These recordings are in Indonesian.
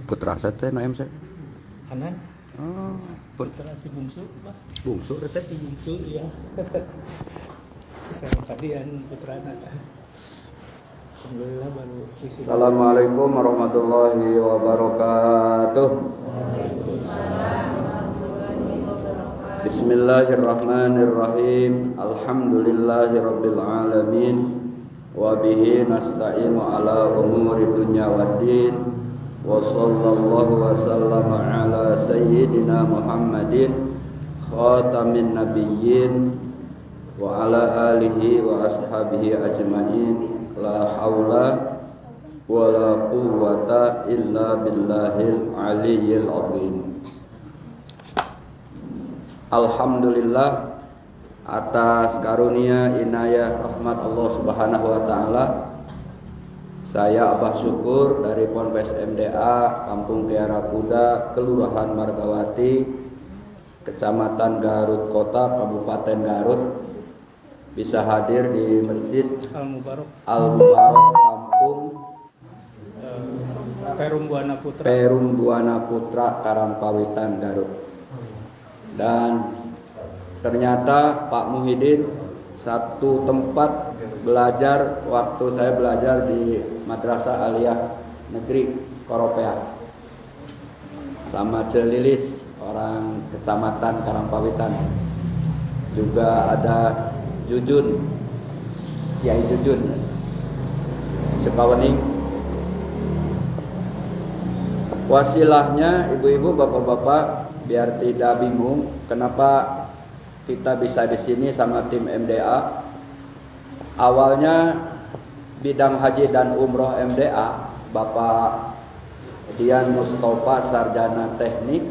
Putra saya teh naem saya. Anan. Oh, Putra si bungsu, Pak. bungsu teh. Si bungsu ya. Sekarang tadian putra anak. Alhamdulillah baru isi. Assalamualaikum warahmatullahi wabarakatuh. Bismillahirrahmanirrahim. Alhamdulillahirabbil alamin. Wa bihi nasta'inu ala umuri dunya waddin. Wa sallallahu wa sallama ala sayyidina Muhammadin khatamin nabiyyin wa ala alihi wa ashabihi ajmain. La haula wa la quwwata illa billahil aliyyil azim. Alhamdulillah atas karunia inayah rahmat Allah Subhanahu wa taala. Saya Abah Syukur dari Ponpes MDA Kampung Kiara Kuda, Kelurahan Margawati, Kecamatan Garut Kota, Kabupaten Garut, bisa hadir di Masjid Al-Mubarak Kampung Perum Buana Putra, Karangpawitan, Garut. Dan ternyata Pak Muhyiddin satu tempat belajar waktu saya belajar di Madrasah Aliyah Negeri Koropea sama Celilis, orang Kecamatan Karangpawitan. Juga ada Jujun, Kiai Jujun Sukawening. Wasilahnya ibu-ibu, bapak-bapak, biar tidak bingung kenapa kita bisa di sini sama tim MDA. Awalnya bidang haji dan umroh MDA, Bapak Dian Mustafa Sarjana Teknik,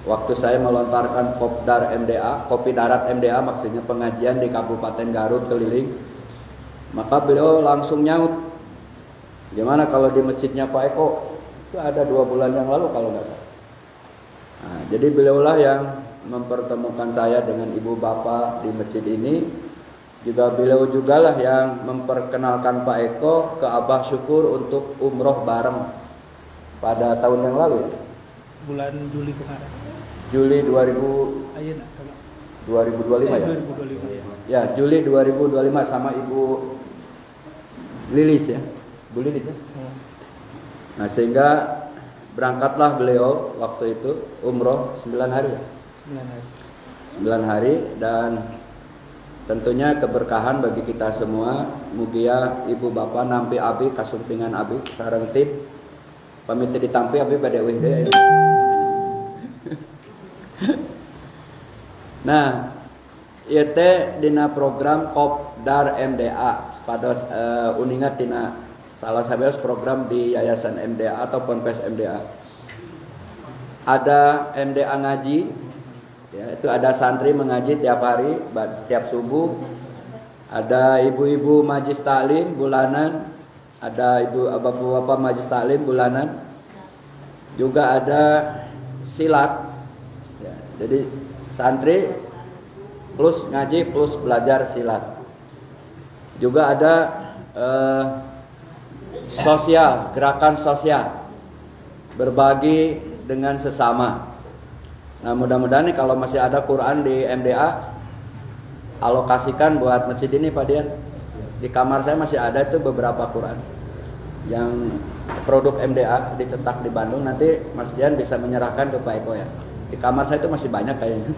waktu saya melontarkan Kopdar MDA, Kopi Darat MDA, maksudnya pengajian di Kabupaten Garut keliling, maka beliau langsung nyaut, gimana kalau di masjidnya Pak Eko? Itu ada 2 bulan yang lalu kalau nggak salah. Nah, jadi beliaulah yang mempertemukan saya dengan ibu bapak di masjid ini. Juga beliau jugalah yang memperkenalkan Pak Eko ke Abah Syukur untuk umroh bareng pada tahun yang lalu, bulan Juli kemarin. Juli 2025 ya? 2025 ya. Ya, Juli 2025 sama Ibu Lilis ya. Bu Lilis ya. Nah, sehingga berangkatlah beliau waktu itu umroh 9 hari. 9 hari dan tentunya keberkahan bagi kita semua. Mugia ibu bapak nampi abi kasumpingan abi sareng tim pamit ditampi abi pada wehde ya. Nah, ieu teh dina program Kopdar MDA sepados uningat dina salah sabeus program di Yayasan MDA atau Ponpes MDA. Ada MDA ngaji. Ya, itu ada santri mengaji tiap hari, tiap subuh. Ada ibu-ibu majlis taklim bulanan, ada ibu bapak-bapak majlis taklim bulanan. Juga ada silat. Ya, jadi santri plus ngaji plus belajar silat. Juga ada sosial, gerakan sosial, berbagi dengan sesama. Nah, mudah-mudahan nih kalau masih ada Quran di MDA, alokasikan buat masjid ini Pak Dian. Di kamar saya masih ada itu beberapa Quran yang produk MDA dicetak di Bandung. Nanti Mas Dian bisa menyerahkan ke Pak Eko ya. Di kamar saya itu masih banyak kayaknya.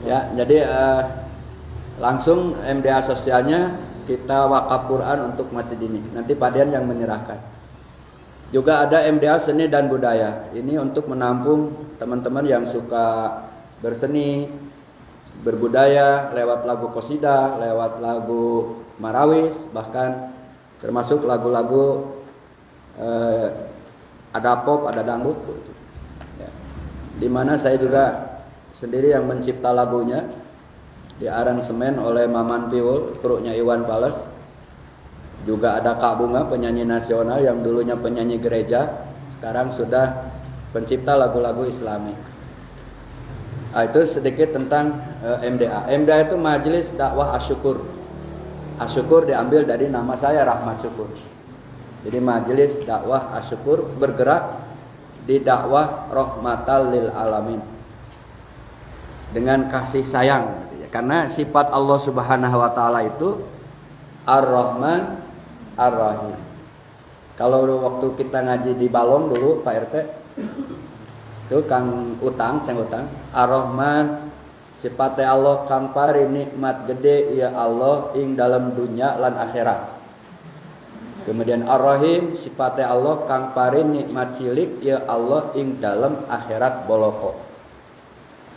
Ya, jadi langsung MDA sosialnya kita wakaf Quran untuk masjid ini. Nanti Pak Dian yang menyerahkan. Juga ada MDA Seni dan Budaya. Ini untuk menampung teman-teman yang suka berseni, berbudaya lewat lagu qosidah, lewat lagu marawis, bahkan termasuk lagu-lagu ada pop, ada dangdut. Ya. Di mana saya juga sendiri yang mencipta lagunya, diaransemen oleh Maman Piwul, truknya Iwan Fals. Juga ada Kak Bunga, penyanyi nasional yang dulunya penyanyi gereja, sekarang sudah pencipta lagu-lagu Islami. Nah, itu sedikit tentang MDA. MDA itu Majelis Dakwah Asy-Syukur. Asy-Syukur diambil dari nama saya Rahmat Syukur. Jadi majelis dakwah asyukur bergerak di dakwah rahmatal lil alamin dengan kasih sayang gitu ya. Karena sifat Allah Subhanahu wa taala itu Ar-Rahman Ar-Rahim. Kalau waktu kita ngaji di Balong dulu Pak RT itu Kang Utang, Ceng Utang, Ar-Rahman sifatnya Allah kang pari nikmat gede ya Allah ing dalam dunia lan akhirat. Kemudian Ar-Rahim sifatnya Allah kang pari nikmat cilik ya Allah ing dalam akhirat boloko.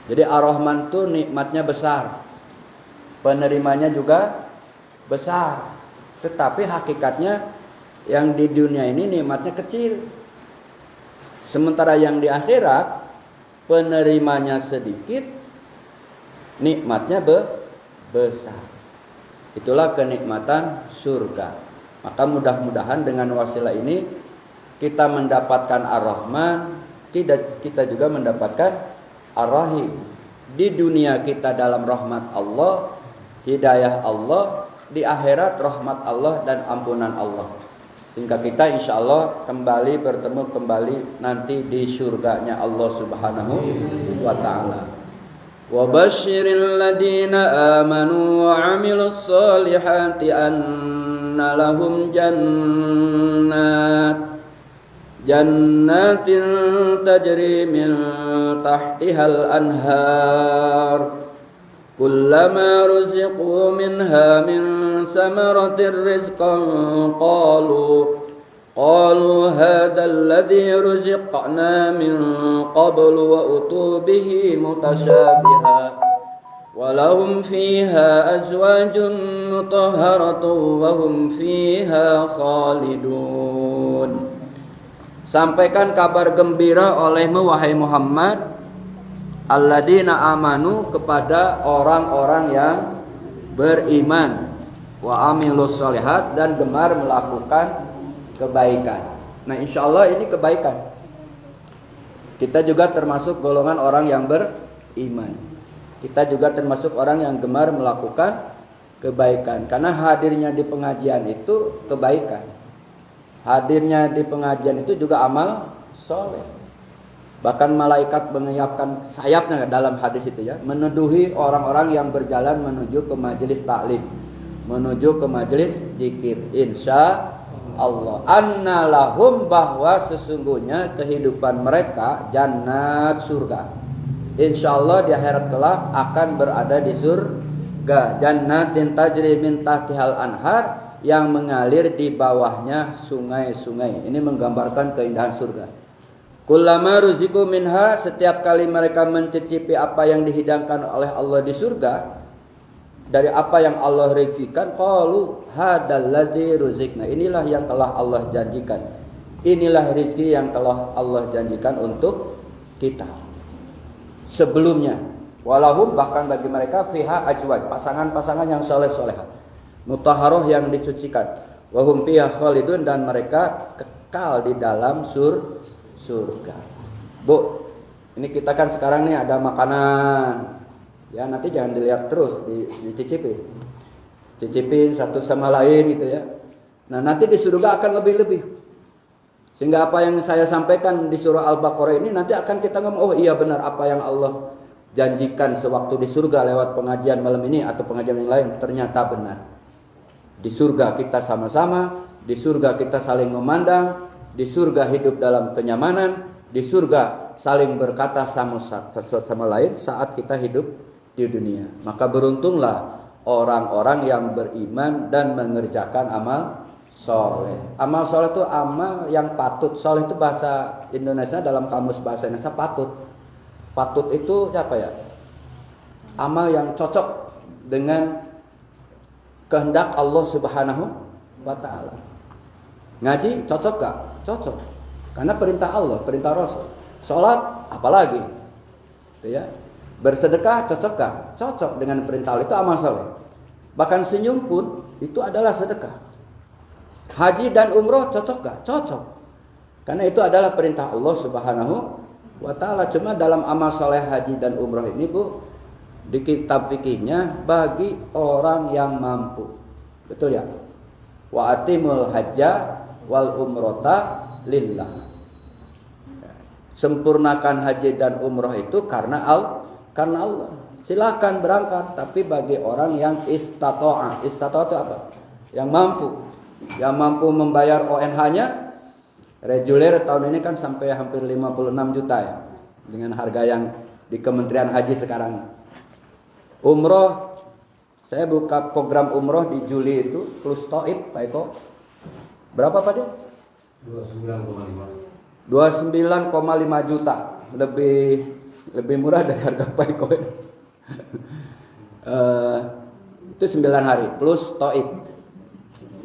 Jadi Ar-Rahman tuh nikmatnya besar, penerimanya juga besar. Tetapi hakikatnya yang di dunia ini nikmatnya kecil. Sementara yang di akhirat penerimanya sedikit, nikmatnya besar. Itulah kenikmatan surga. Maka mudah-mudahan dengan wasilah ini kita mendapatkan Ar-Rahman, kita juga mendapatkan Ar-Rahim. Di dunia kita dalam rahmat Allah, hidayah Allah, di akhirat rahmat Allah dan ampunan Allah. Sehingga kita insya Allah bertemu kembali nanti di surganya Allah Subhanahu wa ta'ala. Wa basyiril ladina amanu wa amilus solihati anna lahum jannatin tajri min tahtihal anhar kullama ruziqu minha min samaratir rizqan qalu hadha alladhi ruziqna min qablu wa utu bihi mutasyabiha wa lahum fiha azwajun mutahharatun wa hum fiha khalidun. Sampaikan kabar gembira olehmu wahai Muhammad, alladzina amanu, kepada orang-orang yang beriman, wa amilus solihat, dan gemar melakukan kebaikan. Nah insyaallah ini kebaikan. Kita juga termasuk golongan orang yang beriman. Kita juga termasuk orang yang gemar melakukan kebaikan. Karena hadirnya di pengajian itu kebaikan. Hadirnya di pengajian itu juga amal soleh. Bahkan malaikat menyiapkan sayapnya dalam hadis itu ya, meneduhi orang-orang yang berjalan menuju ke majelis taklim, menuju ke majelis zikir. Insya Allah anna lahum, bahwa sesungguhnya kehidupan mereka jannat, surga. Insya Allah di akhirat kelak akan berada di surga. Jannatin tajri min tahtihal anhar, yang mengalir di bawahnya sungai-sungai. Ini menggambarkan keindahan surga. Kullama ruziku minha, setiap kali mereka mencicipi apa yang dihidangkan oleh Allah di surga, dari apa yang Allah rezekikan, qalu hadzal ladzi ruzikna, inilah yang telah Allah janjikan. Inilah rezeki yang telah Allah janjikan untuk kita. Sebelumnya, walahum, bahkan bagi mereka, fiha ajwaj, pasangan-pasangan yang soleh-solehah, mutahharoh, yang disucikan, wa hum fiha khalidun, dan mereka kekal di dalam surga. Bu, ini kita kan sekarang nih ada makanan. Ya nanti jangan dilihat terus, dicicipi. Cicipin satu sama lain gitu ya. Nah nanti di surga akan lebih-lebih. Sehingga apa yang saya sampaikan di surah Al-Baqarah ini nanti akan kita ngomong, oh iya benar apa yang Allah janjikan sewaktu di surga lewat pengajian malam ini atau pengajian yang lain, ternyata benar. Di surga kita sama-sama, di surga kita saling memandang, di surga hidup dalam kenyamanan, di surga saling berkata sama lain saat kita hidup di dunia. Maka beruntunglah orang-orang yang beriman dan mengerjakan amal soleh. Amal soleh itu amal yang patut. Soleh itu bahasa Indonesia, dalam kamus bahasa Indonesia patut. Patut itu apa ya? Amal yang cocok dengan kehendak Allah Subhanahu wa ta'ala. Ngaji cocok gak? Cocok. Karena perintah Allah, perintah Rasul. Salat apalagi? Itu ya. Bersedekah cocok gak? Cocok dengan perintah Allah, itu amal soleh. Bahkan senyum pun itu adalah sedekah. Haji dan umroh cocok gak? Cocok. Karena itu adalah perintah Allah Subhanahu wa ta'ala. Cuma dalam amal soleh haji dan umroh ini Bu, di kitab fikihnya bagi orang yang mampu. Betul ya? Wa atimul hajja wal umrata lillah. Sempurnakan haji dan umroh itu karena Allah. Silakan berangkat, tapi bagi orang yang istata'a. Istata'a itu apa? Yang mampu membayar ONH-nya. Reguler tahun ini kan sampai hampir 56 juta ya, dengan harga yang di Kementerian Haji sekarang. Umroh, saya buka program umroh di Juli itu plus Taib, Pak Eko. Berapa Pak dia? 29,5 juta, lebih murah dari harga Pak Eko. Itu 9 hari plus Taib.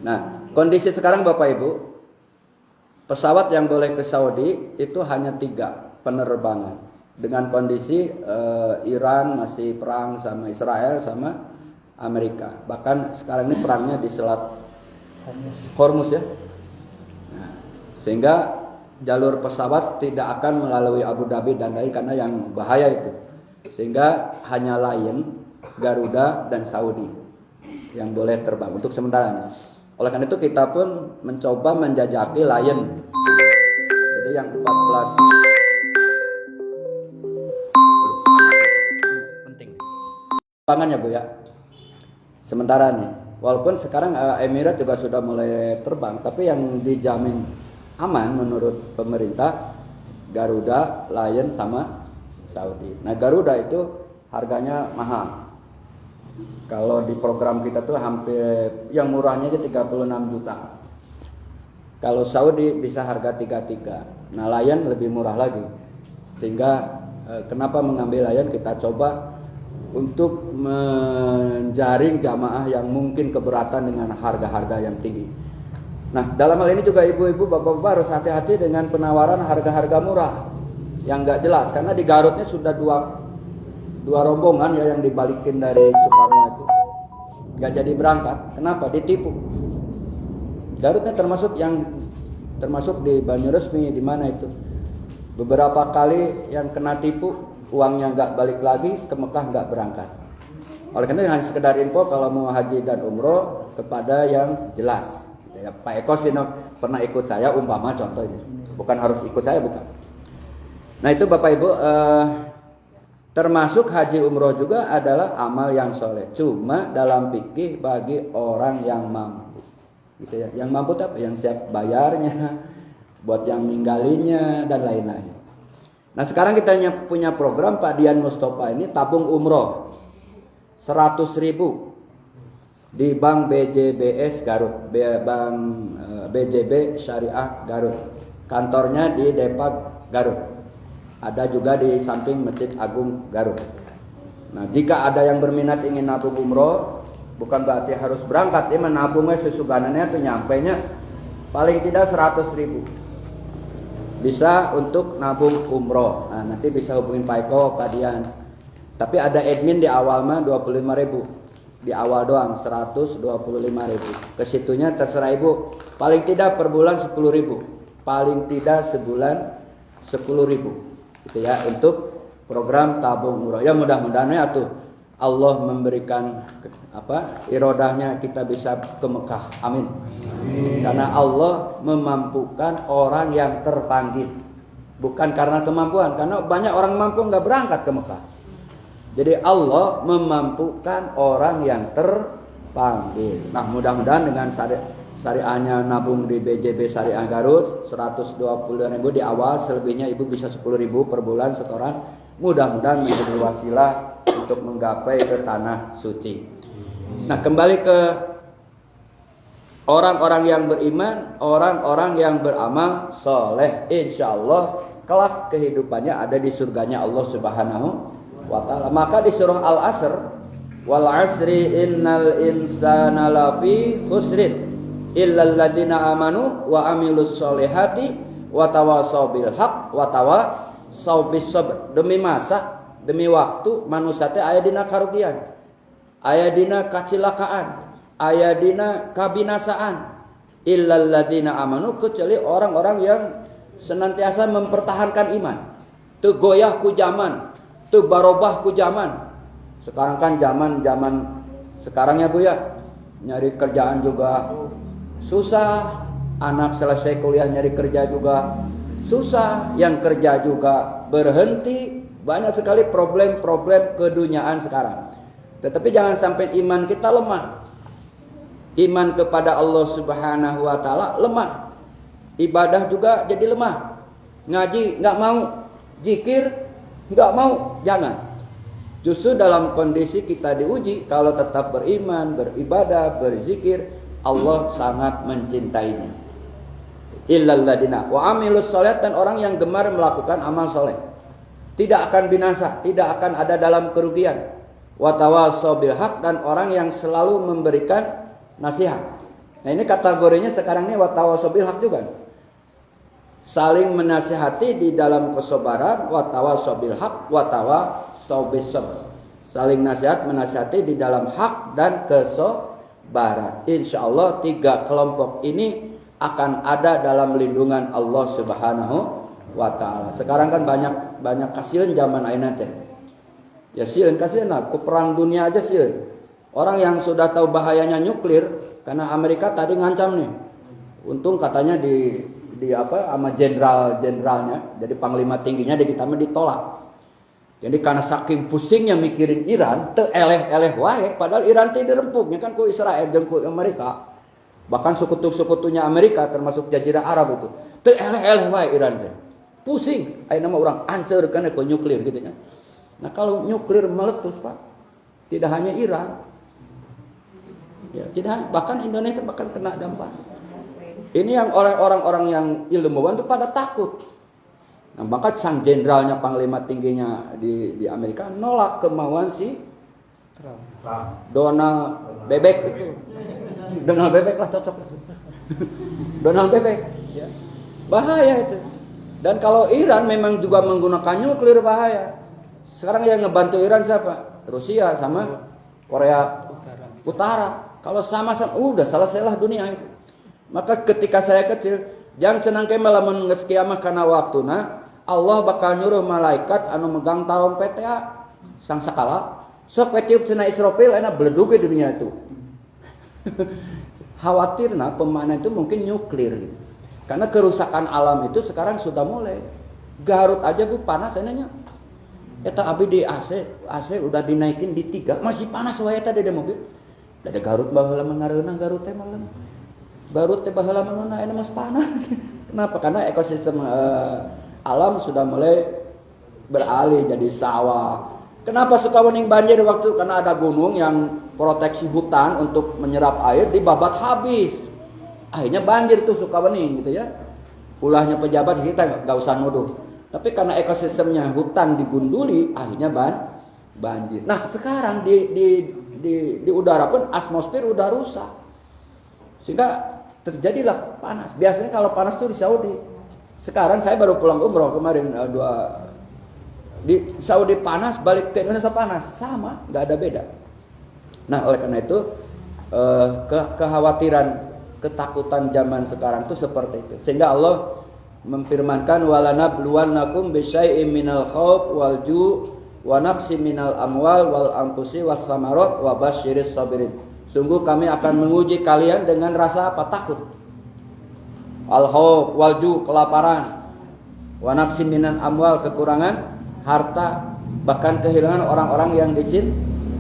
Nah, kondisi sekarang Bapak Ibu, pesawat yang boleh ke Saudi itu hanya 3 penerbangan. Dengan kondisi Iran masih perang sama Israel sama Amerika. Bahkan sekarang ini perangnya di Selat Hormuz ya. Nah, sehingga jalur pesawat tidak akan melalui Abu Dhabi dan lain karena yang bahaya itu. Sehingga hanya Lion, Garuda dan Saudi yang boleh terbang untuk sementara. Oleh karena itu kita pun mencoba menjajaki Lion. Jadi yang 14 penting. Pangannya Bu ya. Sementara nih, walaupun sekarang Emirat juga sudah mulai terbang, tapi yang dijamin aman menurut pemerintah Garuda, Lion sama Saudi. Nah, Garuda itu harganya mahal. Kalau di program kita tuh hampir yang murahnya aja 36 juta. Kalau Saudi bisa harga 33. Nah, Lion lebih murah lagi. Sehingga kenapa mengambil Lion, kita coba untuk menjaring jamaah yang mungkin keberatan dengan harga-harga yang tinggi. Nah, dalam hal ini juga ibu-ibu, bapak-bapak harus hati-hati dengan penawaran harga-harga murah yang nggak jelas. Karena di Garutnya sudah dua rombongan ya yang dibalikin dari Soekarno itu, nggak jadi berangkat. Kenapa? Ditipu. Garutnya termasuk di Banyuresmi, di mana itu beberapa kali yang kena tipu, uangnya nggak balik lagi, ke Mekah nggak berangkat. Oleh karena hanya sekedar info kalau mau haji dan umroh kepada yang jelas. Ya, Pak Eko sih pernah ikut saya umpama contohnya, bukan harus ikut saya, bukan. Nah itu Bapak Ibu, termasuk haji umroh juga adalah amal yang soleh. Cuma dalam fikih bagi orang yang mampu, gitu ya. Yang mampu apa? Yang siap bayarnya, buat yang ninggalinya dan lain-lain. Nah sekarang kita punya program Pak Dian Mustafa ini tabung umroh 100.000 di Bank BJBS Garut, Bank BJB Syariah Garut. Kantornya di Depak Garut. Ada juga di samping Masjid Agung Garut. Nah, jika ada yang berminat ingin nabung umroh, bukan berarti harus berangkat, ya menabungnya sesuganannya tuh nyampenya paling tidak 100.000. Bisa untuk nabung umroh. Nah, nanti bisa hubungin Pak Eko, Pak Dian. Tapi ada admin di awal mah 25.000. Di awal doang 125.000. Ke situnya terserah ibu. Paling tidak per bulan 10.000. Paling tidak sebulan 10.000. Gitu ya, untuk program tabung umroh. Ya mudah-mudahan ya tuh Allah memberikan irodahnya kita bisa ke Mekah. Amin. Karena Allah memampukan orang yang terpanggil. Bukan karena kemampuan. Karena banyak orang mampu nggak berangkat ke Mekah. Jadi Allah memampukan orang yang terpanggil. Nah mudah-mudahan dengan syariahnya nabung di BJB Syariah Garut 120.000 di awal, selebihnya ibu bisa 10.000 per bulan setoran. Mudah-mudahan menjadi wasilah untuk menggapai ke tanah suci. Nah kembali ke orang-orang yang beriman, orang-orang yang beramal soleh, insya Allah kelak kehidupannya ada di surganya Allah Subhanahu wa ta'ala. Maka di surah Al-Asr, wal asri innal insana lafi khusrin illal ladzina amanu wa amilus solihati wa tawasaw bil haq wa tawasaw bis sabr. Demi masa, demi waktu manusia teh aya dina karugian, aya dina kacilakaan, aya dina kabinasaan. Illal ladzina amanu, kecuali orang-orang yang senantiasa mempertahankan iman. Teu goyah ku zaman, teu barobah ku zaman. Sekarang kan zaman sekarang ya Bu ya, nyari kerjaan juga susah, anak selesai kuliah nyari kerja juga susah, yang kerja juga berhenti. Banyak sekali problem-problem keduniaan sekarang. Tetapi jangan sampai iman kita lemah. Iman kepada Allah Subhanahu wa taala lemah. Ibadah juga jadi lemah. Ngaji nggak mau, zikir nggak mau, jangan. Justru dalam kondisi kita diuji, kalau tetap beriman, beribadah, berzikir, Allah sangat mencintainya. Illal ladina wa amilus sholihat, dan orang yang gemar melakukan amal soleh tidak akan binasa, tidak akan ada dalam kerugian. Wa tawassaw bil haq, dan orang yang selalu memberikan nasihat. Nah, ini kategorinya sekarang ini wa tawassaw bil haq juga. Saling menasihati di dalam kesabaran, wa tawassaw bil haq wa tawassaw bis sabr. Saling nasihat menasihati di dalam hak dan kesabaran. Insyaallah 3 kelompok ini akan ada dalam lindungan Allah Subhanahu wa taala. Sekarang kan banyak kasihan zaman ayeuna teh. Ya sieun kasihan lah, ku perang dunia aja sieun. Orang yang sudah tahu bahayanya nuklir, karena Amerika tadi ngancam nih. Untung katanya di apa sama jenderalnya, jadi panglima tingginya di kita mah ditolak. Jadi karena saking pusingnya mikirin Iran, teu eleh-eleh wae, padahal Iran teh dirempuknya kan ku Israel jeung ku Amerika. Bahkan sekutu-sekutunya Amerika termasuk Jazirah Arab itu. Teu eleh-eleh wae Iran teh. Pusing, ayeuna mah urang anceurkeun ku nuklir gitu ya. Nah, kalau nuklir meletus, Pak, tidak hanya Iran. Ya, tidak, bahkan Indonesia bahkan kena dampak. Ini yang orang-orang yang ilmuwan itu pada takut. Nah, maka sang jenderalnya, panglima tingginya di Amerika nolak kemauan si Donald Bebek itu. Donald Bebek lah cocok. Donald Bebek, ya. Bahaya itu. Dan kalau Iran memang juga menggunakan nuklir, bahaya. Sekarang yang ngebantu Iran siapa? Rusia sama Korea Utara. Kalau sama-sama udah selesailah dunia itu. Maka ketika saya kecil, jangan senang ke lamun geus kiamah kana waktuna, Allah bakal nyuruh malaikat anu megang tarom PTA sang sakala, sok tiup cenah Israfil ena bledug di dunia itu. Khawatirna pemana itu mungkin nuklir gitu. Karena kerusakan alam itu sekarang sudah mulai. Garut aja Bu panas enanya. Eta abi di AC udah dinaikin di 3, masih panas wae eta di mobil. Da Garut baheula mengareunah Garut teh malam. Garut teh baheula manuna aya mas panas. Kenapa? Karena ekosistem alam sudah mulai beralih jadi sawah. Kenapa Sukabumi banjir waktu? Karena ada gunung yang proteksi hutan untuk menyerap air dibabat habis. Akhirnya banjir tuh Sukabumi gitu ya. Ulahnya pejabat kita nggak usah nuduh. Tapi karena ekosistemnya hutan digunduli, akhirnya banjir. Nah sekarang di udara pun atmosfer udah rusak, sehingga terjadilah panas. Biasanya kalau panas tuh di Saudi. Sekarang saya baru pulang umroh kemarin di Saudi panas, balik ke Indonesia panas, sama, nggak ada beda. Nah oleh karena itu kekhawatiran, ketakutan zaman sekarang itu seperti itu. Sehingga Allah memfirmankan walanabluwannakum bisyai'im minal khauf wal ju' wa naqsi minal amwal wal anfusi was thamarat wa basyiris sabirin. Sungguh kami akan menguji kalian dengan rasa apa? Takut. Al khauf wal ju', kelaparan. Wa naqsi minal amwal, kekurangan harta, bahkan kehilangan orang-orang yang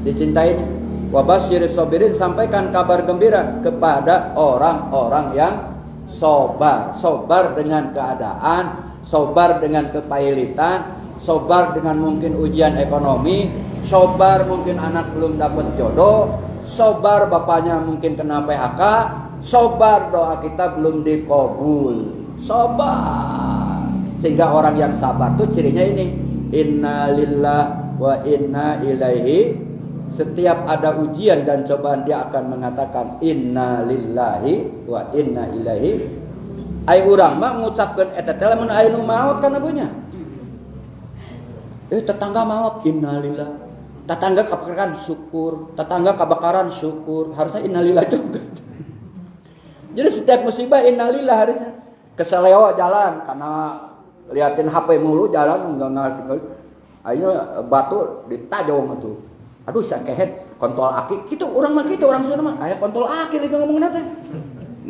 dicintainya. Wa basyiris sabirin, sampaikan kabar gembira kepada orang-orang yang sobar dengan keadaan, sobar dengan kepailitan, sobar dengan mungkin ujian ekonomi, sobar mungkin anak belum dapat jodoh, sobar bapaknya mungkin kena PHK, sobar doa kita belum dikabul, sobar. Sehingga orang yang sabar tuh cirinya ini, inna lillah wa inna ilaihi. Setiap ada ujian dan cobaan dia akan mengatakan inna lillahi wa inna ilaihi. Ai urang mah ngucapkeun eta teh lamun aya nu maot kana bunya. Tetangga maot innalillah. Tetangga kebakaran syukur, tetangga kebakaran syukur. Harusnya innalillah juga. Jadi setiap musibah innalillah harusnya. Keselewa jalan karena liatin HP mulu jalan enggak ngasih. Akhirnya batu ditajong itu. Aduh saya kehet kontol aki. Kitu urang mah kitu orang Sunda mah aya kontol aki lagi ngomongna teh.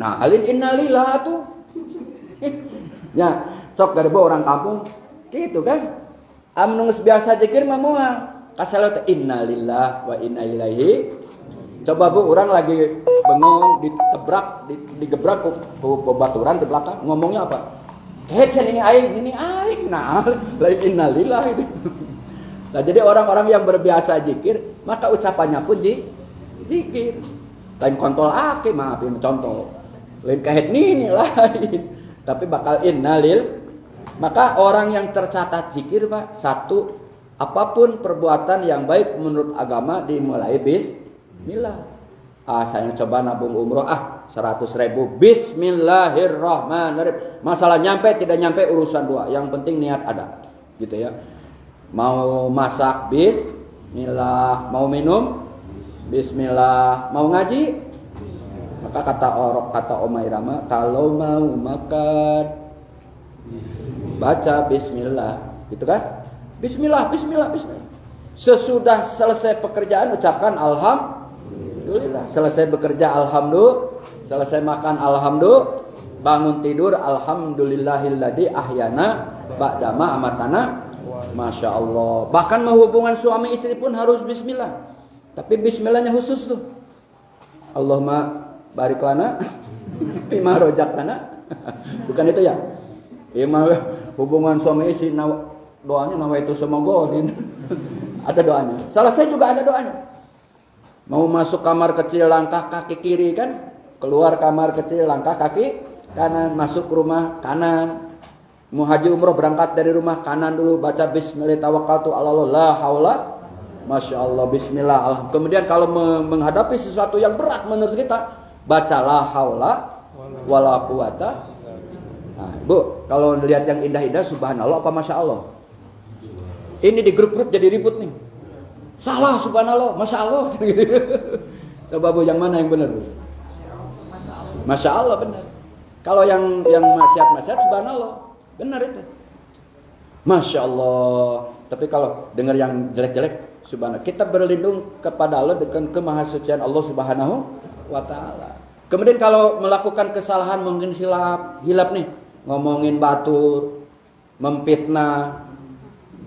Nah, halin innalillah tuh. Ya, sok dari orang kampung gitu kan. Anu geus biasa zikir mah moal. Kasalot innalillah wa inna ilaihi. Coba Bu, orang lagi bengong digebrak ku baturan di belakang, ngomongnya apa? Ini aing. Nah, lain innalillah itu. Nah, jadi orang-orang yang berbiasa zikir, maka ucapannya pun zikir. Lain kontol ake, maafin contoh. Lain kahet ini lain. Tapi bakal innalil. Maka orang yang tercatat zikir, Pak, satu, apapun perbuatan yang baik menurut agama dimulai bismillah. Saya coba nabung umroh 100.000. Bismillahirrahmanirrahim. Masalah nyampe tidak nyampe urusan dua. Yang penting niat ada. Gitu ya. Mau masak bismillah, mau minum bismillah, mau ngaji. Maka kata Oma Irama, kalau mau makan baca bismillah. Gitu kan? Bismillah. Sesudah selesai pekerjaan ucapkan alhamdulillah. Selesai bekerja alhamdulillah. Selesai makan alhamdulillah. Bangun tidur alhamdulillahilladzi ahyana ba'dama amatana. Masya Allah. Bahkan hubungan suami istri pun harus bismillah. Tapi bismillahnya khusus tuh. Allahumma barik lana bima rojaktana. Bukan itu ya? Hubungan suami istri doanya nawaitu semoga. Ada doanya. Selesai juga ada doanya. Mau masuk kamar kecil langkah kaki kiri kan? Keluar kamar kecil langkah kaki kanan. Masuk rumah kanan. Mau haji umroh berangkat dari rumah kanan dulu baca bismillah tawakkaltu 'alallah la haula. Masya Allah, bismillah. Kemudian kalau menghadapi sesuatu yang berat menurut kita, baca la haula wala quwata. Nah, Bu, kalau lihat yang indah-indah subhanallah apa masya Allah? Ini di grup-grup jadi ribut nih. Salah subhanallah, masya Allah. Coba Bu, yang mana yang benar Bu? Masya Allah benar. Kalau yang maksiat subhanallah. Benar itu. Masya Allah. Tapi kalau dengar yang jelek-jelek, subhanallah. Kita berlindung kepada Allah dengan kemahasucian Allah subhanahu wa ta'ala. Kemudian kalau melakukan kesalahan mungkin hilap nih. Ngomongin batur, memfitnah,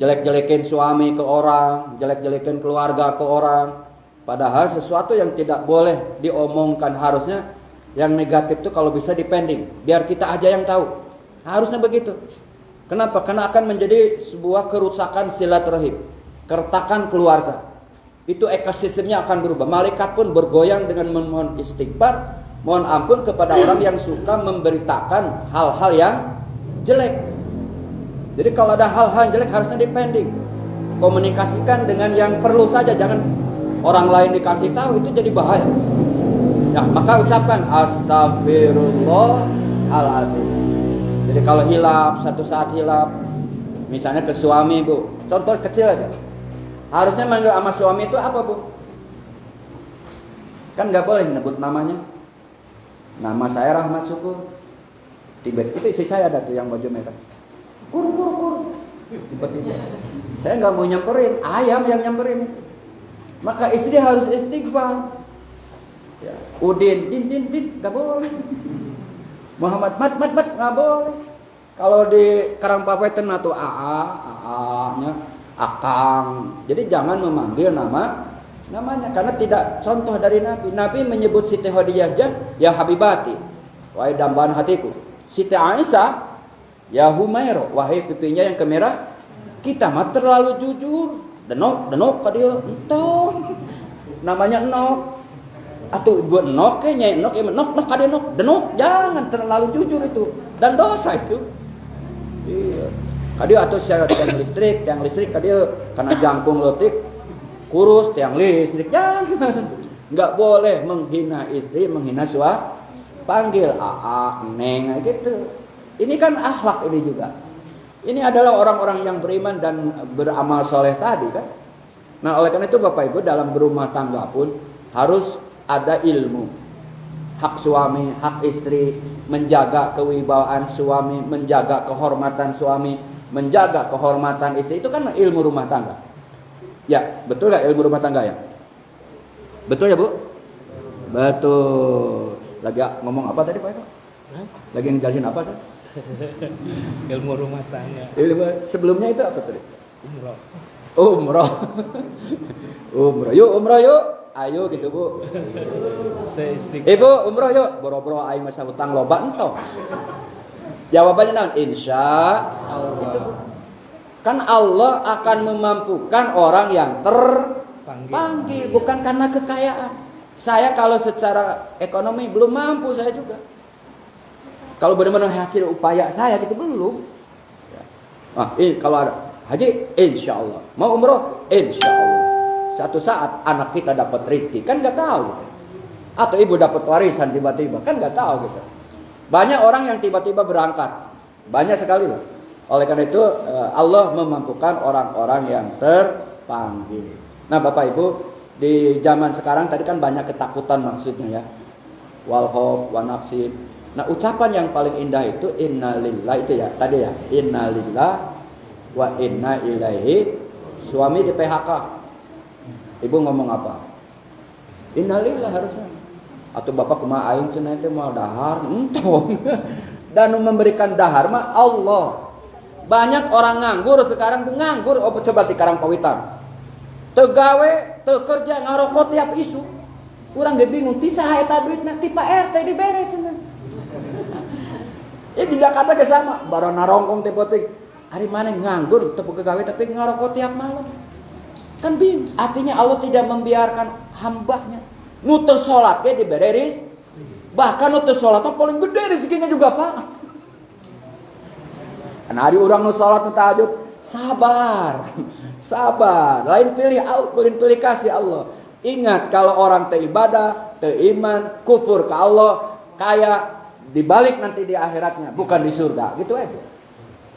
jelek-jelekin suami ke orang, jelek-jelekin keluarga ke orang. Padahal sesuatu yang tidak boleh diomongkan harusnya yang negatif itu kalau bisa dipending. Biar kita aja yang tahu. Harusnya begitu. Kenapa? Karena akan menjadi sebuah kerusakan silaturahim, keretakan keluarga. Itu ekosistemnya akan berubah. Malaikat pun bergoyang dengan memohon istighfar, mohon ampun kepada orang yang suka memberitakan hal-hal yang jelek. Jadi kalau ada hal-hal jelek harusnya dipending. Komunikasikan dengan yang perlu saja, jangan orang lain dikasih tahu, itu jadi bahaya. Ya, maka ucapkan astagfirullahaladzim. Jadi kalau hilap, satu saat hilap, misalnya ke suami Bu, contoh kecil aja. Harusnya manggil sama suami itu apa Bu? Kan nggak boleh nyebut namanya. Nama saya Rahmat Syukur. Tiba-tiba itu istri saya ada tuh yang baju merah. Kur. Tiba-tiba. Saya nggak mau nyamperin, ayam yang nyamperin. Maka istri harus istighfar. Ya. Udin, din, nggak boleh. Muhammad, mat, nggak boleh. Kalau di Karangpawetan atau nya akang. Jadi jangan memanggil namanya karena tidak contoh dari Nabi. Nabi menyebut Siti Khadijah ya Habibati, wahai dambaan hatiku. Siti Aisyah ya Humairo, wahai pipinya yang kemerah. Kita mah terlalu jujur. Denok ka dia entong. Namanya enok. Atau buat nok kayaknya nok kada denok, jangan terlalu jujur itu dan dosa itu. Iya. Kadia atau tiang listrik kadia karena jangkung letik kurus tiang listrik, jangan. Enggak boleh menghina istri, menghina suami. Panggil neng gitu. Ini kan akhlak ini juga. Ini adalah orang-orang yang beriman dan beramal soleh tadi kan. Nah, oleh karena itu Bapak Ibu dalam berumah tangga pun harus ada ilmu. Hak suami, hak istri, menjaga kewibawaan suami, menjaga kehormatan suami, menjaga kehormatan istri. Itu kan ilmu rumah tangga. Ya, betul gak ilmu rumah tangga ya? Betul ya Bu? Betul. Lagi ngomong apa tadi Pak Eko? Lagi ngejelasin apa tadi? Ilmu rumah tangga. Sebelumnya itu apa tadi? Umroh. Umroh. Umroh yuk. Ayo gitu Bu. Ibu umroh yuk. Boro-boro aing masa hutang loba ento. Jawabannya naon? Insya Allah. Itu Bu. Kan Allah akan memampukan orang yang terpanggil, bukan karena kekayaan. Saya kalau secara ekonomi belum mampu, saya juga. Kalau benar-benar hasil upaya saya gitu belum. Kalau ada haji, insya Allah. Mau umroh, insya Allah. Satu saat anak kita dapat rezeki, kan nggak tahu. Atau ibu dapat warisan tiba-tiba, kan nggak tahu gitu. Banyak orang yang tiba-tiba berangkat, banyak sekali loh. Oleh karena itu Allah memampukan orang-orang yang terpanggil. Nah Bapak Ibu, di zaman sekarang tadi kan banyak ketakutan maksudnya ya. Wal khauf wa nafsin. Nah ucapan yang paling indah itu innalillah itu ya. Tadi ya, innalillah wa inna ilaihi. Suami di PHK. Ibu ngomong apa? Innalillah harusnya. Atau Bapak kumaha aing cenah teh moal dahar, entong. Dan memberikan dahar mah Allah. Banyak orang nganggur sekarang tuh nganggur. Coba di Karangpawitan. Tegawe, kerja ngarokok tiap isu. Urang ge bingung ti saha eta duitna ti Pak RT dibere cenah. Di Jakarta ge sama, baru narongkong teh potik. Hari mana nganggur teu gawe tapi ngarokok tiap malam. Kan bingung. Artinya Allah tidak membiarkan hambanya. Nu teu salat ge dibere rezeki. Bahkan nu teu salat mah paling gede rezekinya juga Pak. Hari orang nu salat nu tahajud, sabar. Lain pilih kasih Allah. Ingat kalau orang ibadah, iman, kufur ke Allah, kayak dibalik nanti di akhiratnya, bukan di surga. Gitu aja.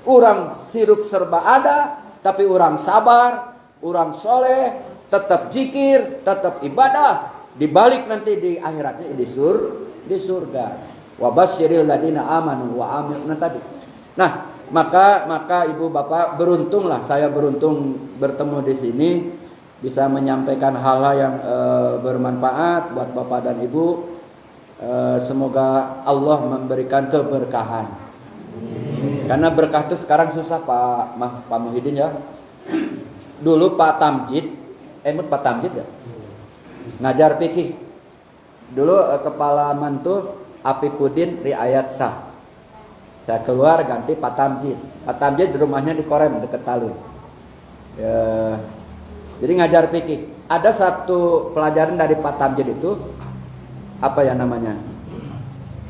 Orang sirup serba ada, tapi orang sabar, orang soleh, tetap zikir, tetap ibadah. Dibalik nanti di akhiratnya di surga. Wa basyiril ladina amanu wa amilna tadi. Nah, maka ibu bapak beruntunglah, saya beruntung bertemu di sini bisa menyampaikan hal-hal yang bermanfaat buat bapak dan ibu. Semoga Allah memberikan keberkahan. Karena berkah itu sekarang susah Pak Muhyiddin ya. Dulu Pak Tamjid ya. Ngajar fikih. Dulu kepala mantu Apipudin Riayat Sah. Saya keluar ganti Pak Tamjid. Pak Tamjid di rumahnya di Korem dekat Talun. Jadi ngajar fikih. Ada satu pelajaran dari Pak Tamjid itu apa ya namanya?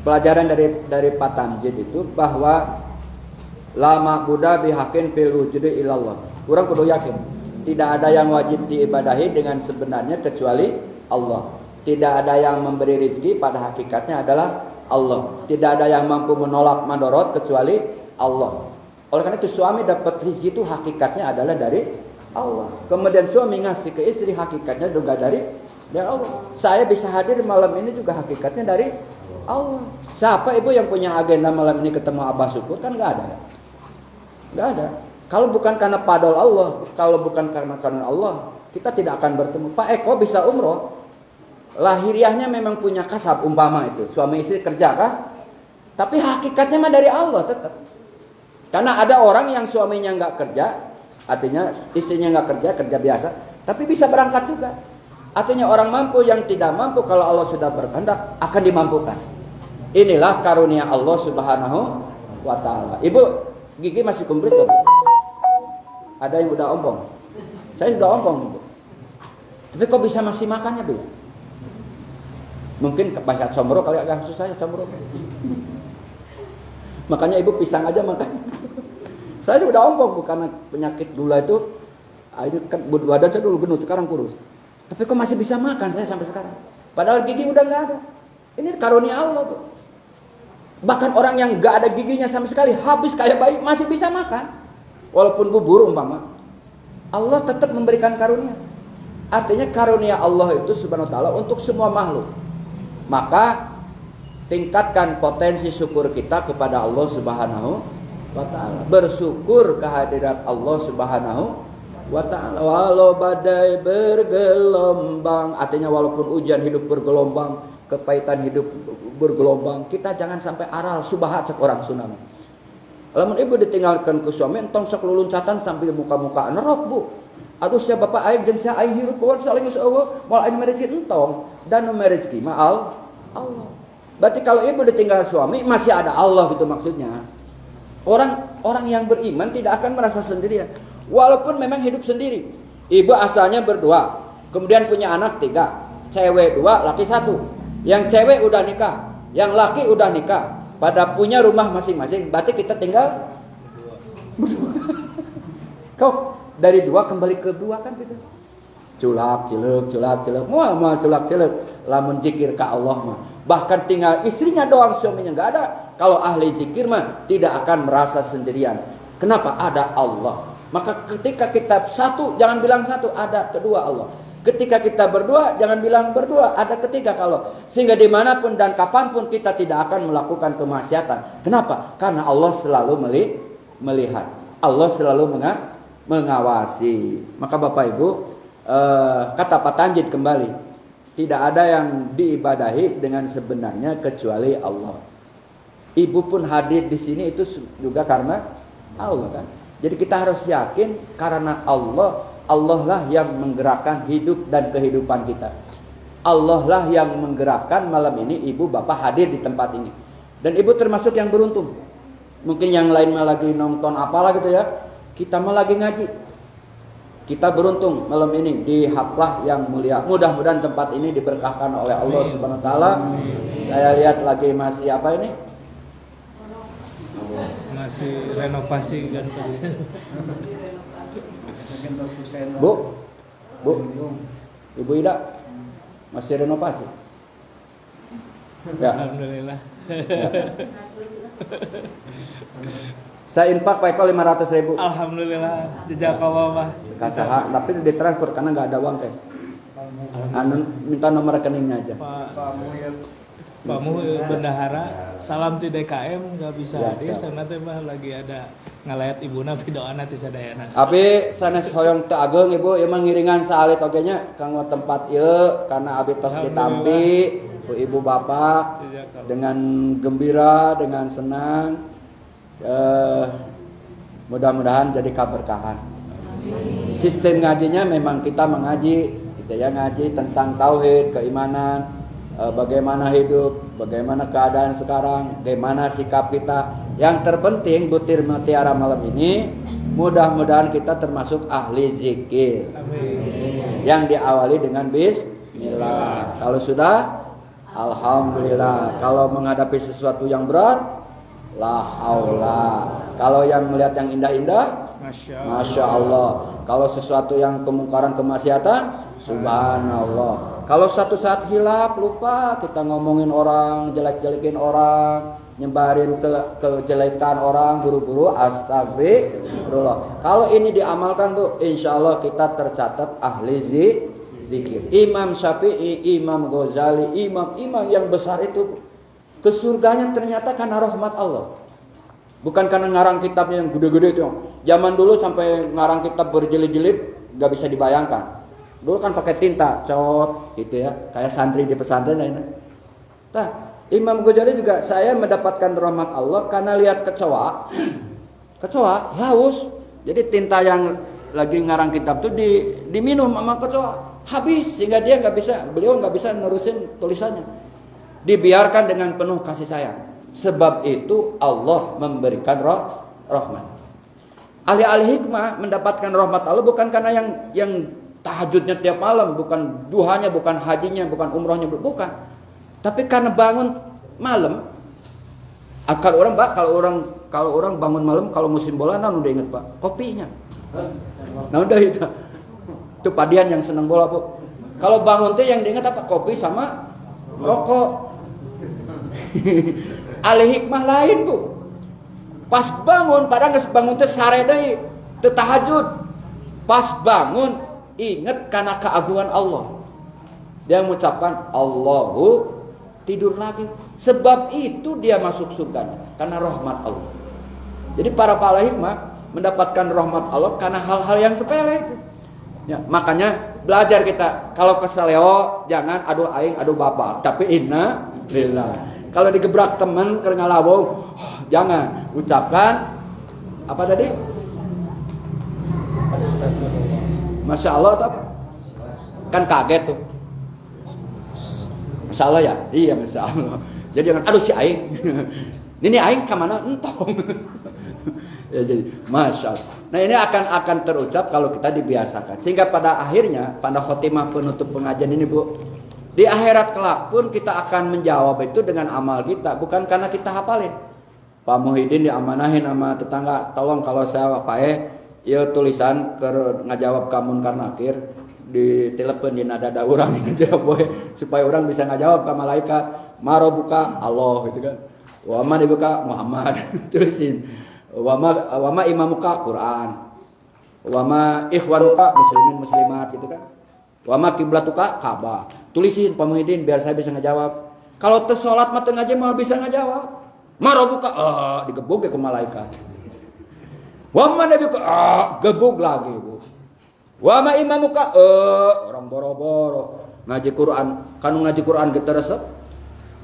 Pelajaran dari Pak Tamjid itu bahwa lama Buddha bihakin fil wujudi ilallah. Kurang kudu yakin. Tidak ada yang wajib diibadahi dengan sebenarnya kecuali Allah. Tidak ada yang memberi rezeki pada hakikatnya adalah Allah. Tidak ada yang mampu menolak mandorot kecuali Allah. Oleh karena itu suami dapat rezeki itu hakikatnya adalah dari Allah. Kemudian suami ngasih ke istri hakikatnya juga dari Allah. Saya bisa hadir malam ini juga hakikatnya dari Allah. Siapa ibu yang punya agenda malam ini ketemu Abah Syukur? Kan nggak ada. Nggak ada. Kalau bukan karena padol Allah, kalau bukan karena Allah, kita tidak akan bertemu. Pak Eko bisa umroh. Lahiriahnya memang punya kasab umpama itu. Suami istri kerja kah? Tapi hakikatnya mah dari Allah tetap. Karena ada orang yang suaminya nggak kerja, artinya istrinya nggak kerja biasa, tapi bisa berangkat juga. Artinya orang mampu yang tidak mampu kalau Allah sudah berkehendak akan dimampukan. Inilah karunia Allah Subhanahu wa taala. Ibu, gigi masih komplit kan? Ada yang udah ompong. Saya sudah ompong, Ibu. Tapi kok bisa masih makannya, Bu? Mungkin bahasa comro kali agak susah ya comro. Makanya ibu pisang aja makan. Saya sudah ompong karena penyakit gula itu kan badan saya dulu gendut sekarang kurus. Tapi kok masih bisa makan saya sampai sekarang. Padahal gigi udah nggak ada. Ini karunia Allah tuh. Bahkan orang yang nggak ada giginya sama sekali habis kayak bayi masih bisa makan. Walaupun bubur umpama. Allah tetap memberikan karunia. Artinya karunia Allah itu subhanahu wa ta'ala untuk semua makhluk. Maka tingkatkan potensi syukur kita kepada Allah Subhanahu wa taala. Bersyukur kehadirat Allah Subhanahu wa ta'ala. Walau badai bergelombang, artinya walaupun ujian hidup bergelombang, kepahitan hidup bergelombang, kita jangan sampai aral subahat seorang tsunami. Lamun ibu ditinggalkan ke suami, entong sok luluncatan sampai muka-muka nerok bu. Aduh sia bapak aing jeung sia aing hirup kawan saling eueuh, moal aing merezeki entong dan merezeki mah Allah. Berarti kalau ibu ditinggal suami masih ada Allah gitu maksudnya. Orang yang beriman tidak akan merasa sendirian. Walaupun memang hidup sendiri. Ibu asalnya berdua, kemudian punya anak 3, cewek 2, laki 1. Yang cewek udah nikah, yang laki udah nikah, pada punya rumah masing-masing. Berarti kita tinggal berdua. Kau dari 2 kembali ke 2 kan gitu. Culak cilek, mual culak cilek. Lamun zikir ka Allah mah. Bahkan tinggal istrinya doang, suaminya enggak ada. Kalau ahli zikir mah tidak akan merasa sendirian. Kenapa? Ada Allah. Maka ketika kita satu, jangan bilang satu, ada kedua Allah. Ketika kita berdua, jangan bilang berdua, ada ketiga kalau. Sehingga dimanapun dan kapanpun kita tidak akan melakukan kemaksiatan. Kenapa? Karena Allah selalu melihat. Allah selalu mengawasi. Maka Bapak Ibu, kata Pak Tanjid kembali, tidak ada yang diibadahi dengan sebenarnya kecuali Allah. Ibu pun hadir di sini itu juga karena Allah kan. Jadi kita harus yakin karena Allah lah yang menggerakkan hidup dan kehidupan kita. Allah lah yang menggerakkan malam ini ibu bapak hadir di tempat ini. Dan ibu termasuk yang beruntung. Mungkin yang lain mah lagi nonton apalah gitu ya. Kita mah lagi ngaji. Kita beruntung malam ini di haflah yang mulia. Mudah-mudahan tempat ini diberkahkan oleh Allah Subhanahu wa taala. Saya lihat lagi masih apa ini? Masih renovasi kan. Bu, Ibu Ida masih renovasi. Ya. Alhamdulillah. Ya. Saya infak Pak Eko 500.000. Alhamdulillah. Jazakallah Pak. Kasaha, tapi ditransfer karena nggak ada uang cash. Minta nomor rekeningnya aja. Pak Mu bendahara salam ti DKM nggak bisa ya, hadir sana teh mah lagi ada ngalayat ibuna pidoana ti sadayana. Abi sanes hoyong teu ageng ibu ieu mah ngiringan saalit oge nya kanggo tempat ieu karena abi tos ditampi ku ibu bapak dengan gembira dengan senang. Mudah-mudahan jadi keberkahan. Sistem ngajinya memang kita mengaji, kita ya ngaji tentang tauhid, keimanan, bagaimana hidup, bagaimana keadaan sekarang, bagaimana sikap kita. Yang terpenting butir mutiara malam ini, mudah-mudahan kita termasuk ahli zikir. Amin. Yang diawali dengan bismillah. Kalau sudah, alhamdulillah. Kalau menghadapi sesuatu yang berat, la haula. Kalau yang melihat yang indah-indah, Masya Allah. Kalau sesuatu yang kemungkaran kemaksiatan, subhanallah. Kalau satu saat hilap, lupa kita ngomongin orang, jelek-jelekin orang, nyebarin kejelekan orang, buru-buru astagfirullah. Kalau ini diamalkan tuh, insya Allah kita tercatat ahli zikir. Imam Syafi'i, Imam Ghazali, imam-imam yang besar itu ke surganya ternyata karena rahmat Allah. Bukan karena ngarang kitabnya yang gede-gede itu. Zaman dulu sampai ngarang kitab berjilid-jilid gak bisa dibayangkan. Dulu kan pakai tinta, cot gitu ya, kayak santri di pesantren ini. Nah, Imam Ghazali juga saya mendapatkan rahmat Allah karena lihat kecoa haus. Jadi tinta yang lagi ngarang kitab tuh diminum sama kecoa, habis sehingga beliau nggak bisa nerusin tulisannya. Dibiarkan dengan penuh kasih sayang. Sebab itu Allah memberikan rahmat. Ahli-ahli hikmah mendapatkan rahmat Allah bukan karena yang tahajudnya tiap malam, bukan duhanya, bukan hajinya, bukan umrohnya, bukan. Tapi karena bangun malam. Kalau orang bangun malam kalau musim bola, nah udah inget Pak, kopinya. Nah udah itu padian yang senang bola Bu. Kalau bangun tuh yang diingat apa? Kopi sama rokok. Ahli hikmah lain Bu. Pas bangun, padahal geus bangun teh sare deui, teu tahajud. Pas bangun ingat karena keagungan Allah. Dia mengucapkan Allahu tidur lagi. Sebab itu dia masuk surganya karena rahmat Allah. Jadi para ahli hikmah mendapatkan rahmat Allah karena hal-hal yang sepele itu. Ya, makanya belajar kita kalau keseleo jangan aduh aing aduh bapak, tapi inna lillah. Kalau digebrak teman keur ngalawong, jangan ucapkan apa tadi? Masya Allah atau apa? Kan kaget tuh. Masya Allah ya? Iya Masya Allah. Jadi jangan aduh si aing. Ini aing kemana? Entong. Ya, jadi Masya Allah. Nah ini akan terucap kalau kita dibiasakan. Sehingga pada akhirnya pada khotimah penutup pengajian ini Bu, di akhirat kelak pun kita akan menjawab itu dengan amal kita, bukan karena kita hafalin. Pak Muhyiddin diamanahin sama tetangga, tolong kalau saya ya tulisan ke ngajawab kamun karnakir di telepon di nada urang supaya orang bisa ngajawab ke malaikat. Maro buka Allah gitu kan. Wa ma dibuka Muhammad tulisin. Wa ma imamuka Quran. Wa ma ikhwanuka muslimin muslimat gitu kan. Wa ma kiblatuka Ka'bah. Tulisin Pak Muhyiddin biar saya bisa ngejawab. Kalau teu salat mah teu ngaji malah bisa ngejawab. Maro buka digebuk ke malaikat. Wa ma nabiuka gebuk lagi Bu. Wa ma imamuka orang boro-boro ngaji Quran, kanu ngaji Quran ge resep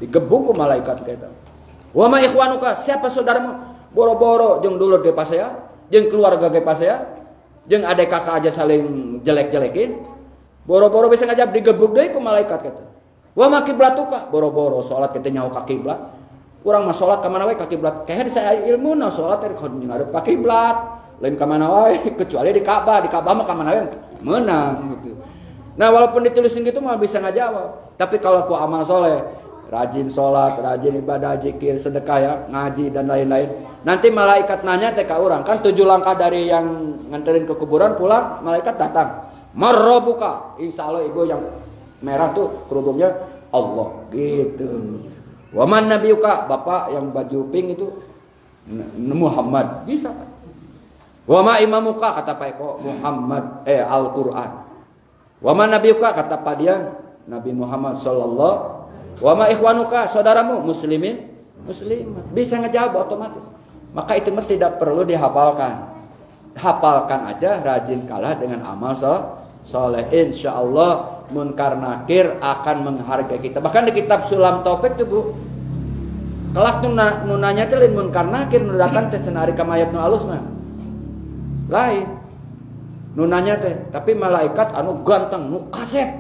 digebuk ku malaikat kita. Wa ma ikhwanuka siapa saudaramu? Boro-boro jeung dulur ge pasea, jeung keluarga ge pasea, jeung adek kakak aja saling jelek-jelekin. Boro-boro bisa ngajab digebuk deui ku malaikat kita. Wa ma kiblatuka boro-boro salat kita nyaho ka kiblat. Urang mah salat ka mana wae ka kiblat. Kayak saya ilmuna salat teh kudu ngadep ka kiblat. Lain ka mana wae kecuali di Ka'bah. Di Ka'bah mah ka mana wae menang gitu. Nah, walaupun ditulisin gitu mah bisa ngajawab. Tapi kalau ku amal soleh, rajin salat, rajin ibadah, zikir, sedekah ya, ngaji dan lain-lain. Nanti malaikat nanya teh ka urang, kan 7 langkah dari yang nganterin ke kuburan pulang, malaikat datang. Marrobuka, insyaallah ibu yang merah tuh kerudungnya Allah gitu. Waman nabiyuka, bapak yang baju pink itu Muhammad, bisa kan? Wama imamuka kata Pak Eko Muhammad Al-Qur'an. Waman nabiyuka kata Pak Dian Nabi Muhammad sallallahu. Wama ikhwanuka saudaramu muslimin muslimat. Bisa ngejawab otomatis. Maka itu mah tidak perlu dihafalkan. Hafalkan aja rajin kalah dengan amal soleh. Insyaallah munkar nakir akan menghargai kita. Bahkan di kitab Sulam Taufik tuh Bu, kelak nunanya teh lain munkar nakir nu datang teh cenah ka mayat nu alus mah lain nunanya teh, tapi malaikat anu ganteng nu kasep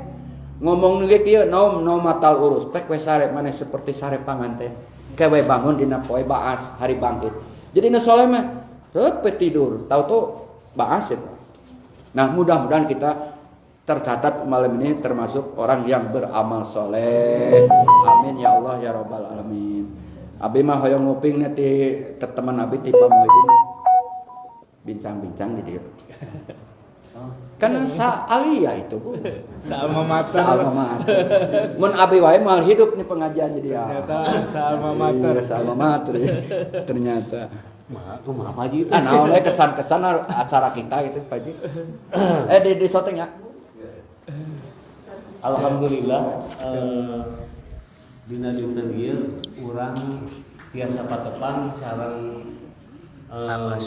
ngomong ge kieu naum matal urus tek we sare maneh seperti sare panganten kewe bangun dina poe baas hari bangkit. Jadi nu saleh mah teu tidur tahu tuh baas ya. Nah mudah-mudahan kita tercatat malam ini termasuk orang yang beramal soleh. Amin ya Allah ya Rabbal alamin. Abi mah hoyong nguping ti teman abi ti Pak Muhyiddin bincang-bincang di dieu. Kan sa'aliyah itu Bu. Sa'alma mater. Mun abi wae mal hidup nih pengajian jadi ya. Ternyata sa'alma mater. Iya, sa'alma mater ya. Ternyata. Kumaha Pak Haji? Naon we kesan-kesan acara kita gitu Pak Haji. Di shooting ya. Alhamdulillah dina dinten ieu urang tiasa patepang sareng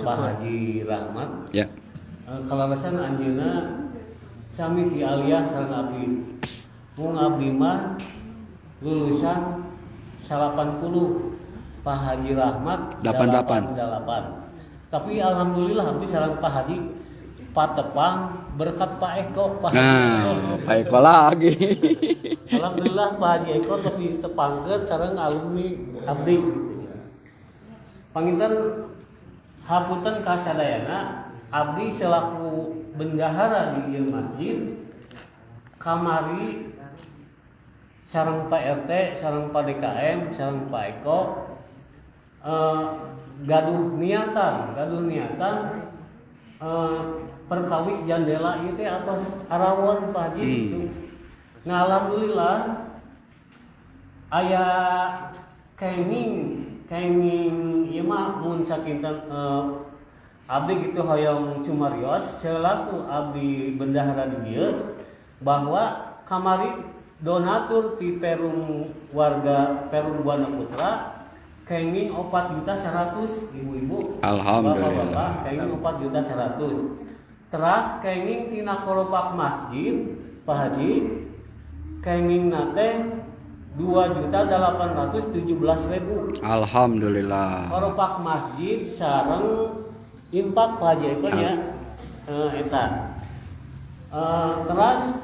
Pak Haji Rahmat. Ya. Kalalasan anjeunna sami ti aliyah sareng abdi. Mung abdi mah lulusan 80, Pak Haji Rahmat 88. Tapi alhamdulillah abdi sareng Pak Haji patepang berkat Pak Eko. Pak Eko lagi. Alhamdulillah Pak Haji Eko terus ditepangkeun sareng alumni abdi. Panginten hapunten kasadayana abdi selaku bendahara di ieu masjid kamari sareng Pak RT, sareng Pak DKM, sareng Pak Eko gaduh niatan perkawis jandela ieu teh atas arawon Pak Haji gitu. Nah alhamdulillah aya kenging ieu mah mun sakinten abdi gitu hoyong cumarios selaku abdi bendahara di dieu bahwa kamari donatur ti Perum warga Perum Buana Putra kenging 4.100.000 ibu-ibu. Alhamdulillah. Bapak-bapak kenging 4.100.000. Teras kenging tina koropak masjid Pak Haji kenging nate 2.817.000. Alhamdulillah. Koropak masjid sareng impak Pak Haji itu ya. Eta. Teras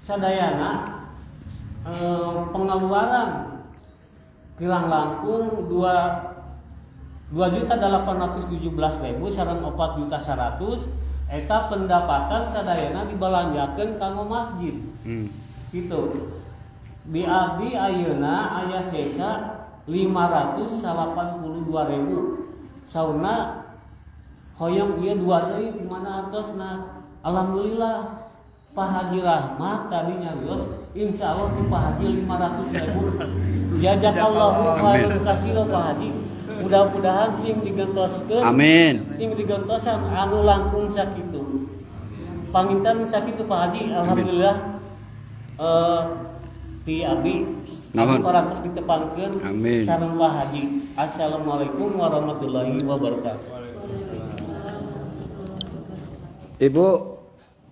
sadayana pengeluaran kilang langkung 2.817.000 sareng 4.100.000 eta pendapatan sadayana dibalanjakeun kanggo masjid. Gitu. Di abdi ayeuna aya sesa 582.000. Sauna hoyong ieu dua deui di mana artosna. Alhamdulillah Pak Haji Rahmat tadi nyarios insyaallah di Pak Haji 500.000. Jazakallahu khairan katsira Pak Haji. Mudah-mudahan sing digentoskeun. Amin. Sing digentosan anu langkung sakitu. Panginten sakitu Pak Haji. Alhamdulillah. Ti abdi Namun parantos ditepangkeun amin. sareng Pak Haji. Assalamualaikum warahmatullahi wabarakatuh. Ibu,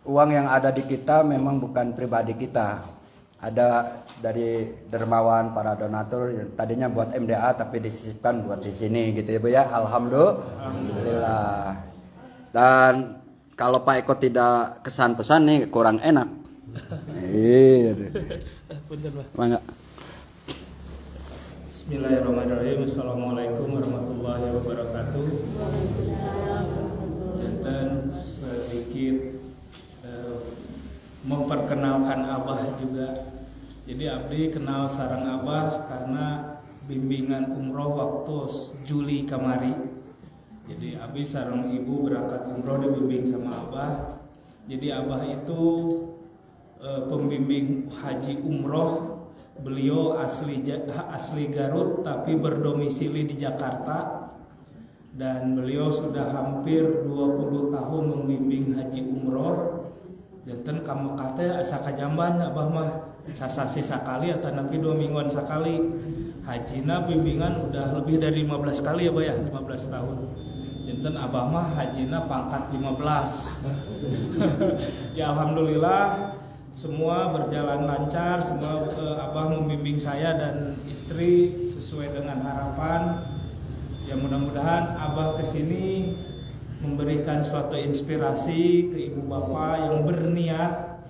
uang yang ada di kita memang bukan pribadi kita. Ada dari dermawan para donatur yang tadinya buat MDA tapi disisipkan buat di sini gitu ya Bu ya. Alhamdulillah. Dan kalau Pak Eko tidak kesan pesan nih kurang enak. Iya. Punten, Pak. Mangga. Bismillahirrahmanirrahim. Assalamualaikum warahmatullahi wabarakatuh. Dan sedikit memperkenalkan Abah juga. Jadi abdi kenal sareng Abah karena bimbingan umroh waktu Juli kamari. Jadi abdi sareng ibu berangkat umroh dibimbing sama Abah. Jadi Abah itu pembimbing haji umroh. Beliau asli Garut tapi berdomisili di Jakarta. Dan beliau sudah hampir 20 tahun membimbing haji umroh. Janten kamu kata asa kajamban Abah mah sasasi sakali atau nabi 2 mingguan sakali. Hajina bimbingan udah lebih dari 15 kali ya Bah ya, 15 tahun. Janten Abah mah hajina pangkat 15. Ya alhamdulillah semua berjalan lancar, semua Abah membimbing saya dan istri sesuai dengan harapan. Ya mudah-mudahan Abah kesini memberikan suatu inspirasi ke ibu bapak yang berniat.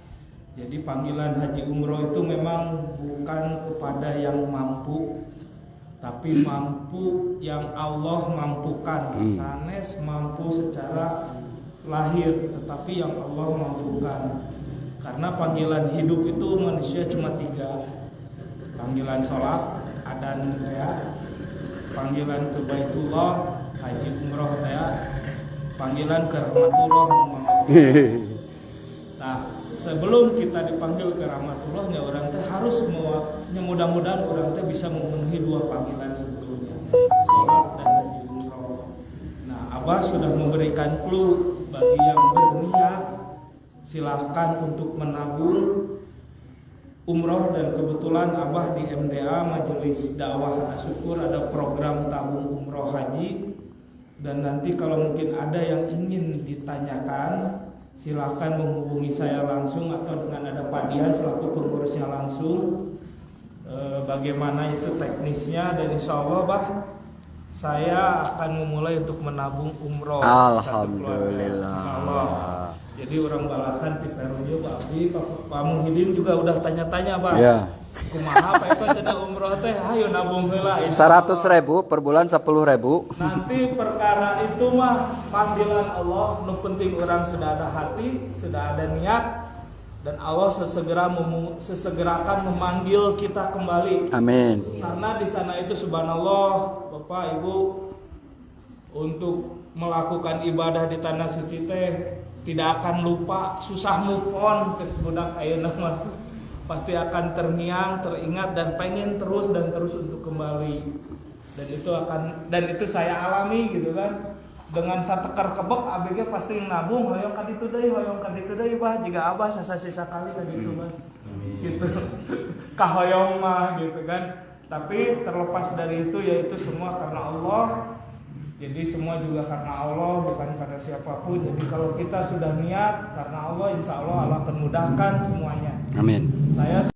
Jadi panggilan haji umroh itu memang bukan kepada yang mampu, tapi mampu yang Allah mampukan. Sanes mampu secara lahir, tetapi yang Allah mampukan. Karena panggilan hidup itu manusia cuma 3. Panggilan sholat, adan ya, panggilan ke Baitullah, haji umroh ya, panggilan ke rahmatullah. Nah, sebelum kita dipanggil ke rahmatullahnya orang teh harus mudah-mudahan orang teh bisa memenuhi 2 panggilan sebelumnya, sholat dan haji umroh. Nah, Abah sudah memberikan clue bagi yang berniat, silahkan untuk menabung umroh. Dan kebetulan Abah di MDA Majelis Dakwah Asyukur ada program tabung umroh haji. Dan nanti kalau mungkin ada yang ingin ditanyakan, silahkan menghubungi saya langsung atau dengan ada Pak Dian selaku pengurusnya langsung. Bagaimana itu teknisnya, dan insya Allah Bah, saya akan memulai untuk menabung umroh. Alhamdulillah. Insya Allah. Jadi orang balakan di Perunya Pak Abdi, Pak Muhyiddin juga udah tanya-tanya Pak. Iya. Kumaha Pak Eko cenah umroh teh, hayu nabung heula. 100.000 per bulan 10.000. Nanti perkara itu mah panggilan Allah, nu penting orang sudah ada hati, sudah ada niat, dan Allah sesegerakan memanggil kita kembali. Amin. Karena di sana itu subhanallah, Bapak Ibu, untuk melakukan ibadah di tanah suci teh tidak akan lupa, susah move on cek budak ayeuna mah. Pasti akan terngiang, teringat dan pengen terus dan terus untuk kembali. Dan itu saya alami gitu kan. Dengan satekar kebek ABG pasti nabung hoyong ka ditu deui, hoyong ka ditu deui Bah, jiga Abah sasasi sakali ka ditu Bah. Gitu. Ka hoyong mah gitu kan. Tapi terlepas dari itu, yaitu semua karena Allah. Jadi semua juga karena Allah, bukan karena siapapun. Jadi kalau kita sudah niat karena Allah, insya Allah Allah akan mudahkan semuanya. Amin. Saya